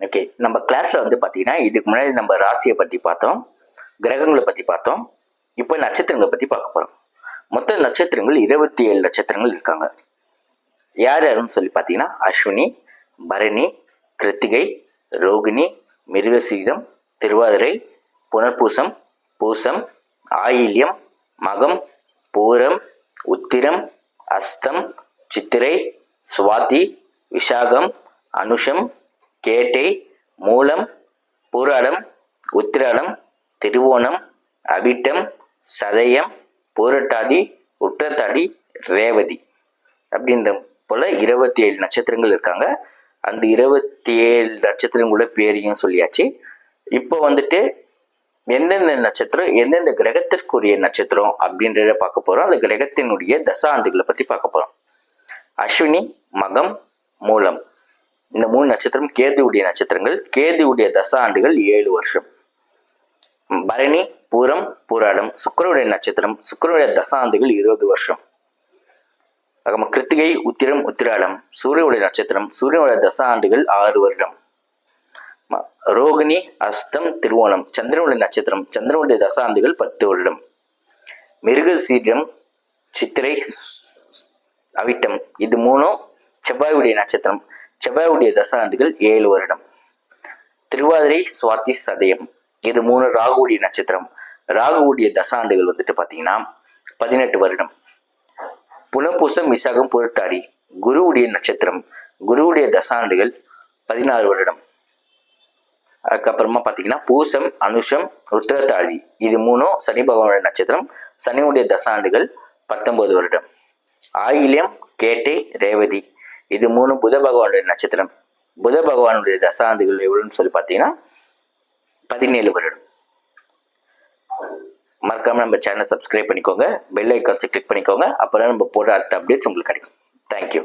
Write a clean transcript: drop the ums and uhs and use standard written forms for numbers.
Okay, நம்ம கிளாஸில் வந்து பார்த்தீங்கன்னா இதுக்கு முன்னாடி நம்ம ராசியை பற்றி பார்த்தோம், கிரகங்களை பற்றி பார்த்தோம். இப்போ நட்சத்திரங்களை பற்றி பார்க்க போகிறோம். மொத்த நட்சத்திரங்கள் 27 நட்சத்திரங்கள் இருக்காங்க. யார் யாருன்னு சொல்லி பார்த்தீங்கன்னா அஸ்வினி, பரணி, கிருத்திகை, ரோகிணி, மிருகசீரிடம், திருவாதிரை, புனர்பூசம், பூசம், ஆயில்யம், மகம், பூரம், உத்திரம், அஸ்தம், சித்திரை, சுவாதி, விஷாகம், அனுஷம், கேட்டை, மூலம், பூராடம், உத்திராடம், திருவோணம், அவிட்டம், சதயம், பூரட்டாதி, உற்றத்தாடி, ரேவதி அப்படின்ற போல் 27 நட்சத்திரங்கள் இருக்காங்க. அந்த 27 நட்சத்திரங்களோட பேரையும் சொல்லியாச்சு. இப்போ வந்துட்டு எந்தெந்த நட்சத்திரம் எந்தெந்த கிரகத்திற்குரிய நட்சத்திரம் அப்படின்றத பார்க்க போகிறோம். அந்த கிரகத்தினுடைய தசாந்துகளை பற்றி பார்க்க போகிறோம். அஸ்வினி, மகம், மூலம் இந்த 3 நட்சத்திரம் கேதுவுடைய நட்சத்திரங்கள். கேதுவுடைய தசாண்டுகள் 7 வருஷம். பரணி, பூரம், பூராடம் சுக்கிரனுடைய நட்சத்திரம். சுக்கிரனுடைய தசாண்டுகள் 20 வருஷம். கிருத்திகை, உத்திரம், உத்திராடம் சூரியனுடைய நட்சத்திரம். சூரியனுடைய தசாண்டுகள் 6 வருடம். ரோகிணி, அஸ்தம், திருவோணம் சந்திரனுடைய நட்சத்திரம். சந்திரனுடைய தசாண்டுகள் 10 வருடம். மிருகசீரிடம், சித்திரை, அவிட்டம் இது 3 செவ்வாயுடைய நட்சத்திரம். செவ்வாயுடைய தசாண்டுகள் 7 வருடம். திருவாதிரை, சுவாதி, சதயம் இது 3 ராகுவுடைய நட்சத்திரம். ராகுவுடைய தசாண்டுகள் வந்துட்டு பார்த்தீங்கன்னா 18 வருடம். புனர்பூசம், விசாகம், புரட்டாடி குருவுடைய நட்சத்திரம். குருவுடைய தசாண்டுகள் 16 வருடம். அதுக்கப்புறமா பார்த்தீங்கன்னா பூசம், அனுஷம், உத்திரத்தாதி இது 3 சனி பகவானுடைய நட்சத்திரம். சனியுடைய தசாண்டுகள் 19 வருடம். ஆயில்யம், கேட்டை, ரேவதி இது 3 புத பகவானுடைய நட்சத்திரம். புத பகவானுடைய தசாண்டுகள் எவ்வளோன்னு சொல்லி பார்த்தீங்கன்னா 17 வருடம். மறக்காமல் நம்ம சேனலை சப்ஸ்கிரைப் பண்ணிக்கோங்க, பெல் ஐக்கான்ஸை கிளிக் பண்ணிக்கோங்க. அப்போ தான் நம்ம போடுற அடுத்த அப்டேட்ஸ் உங்களுக்கு கிடைக்கும். தேங்க்யூ.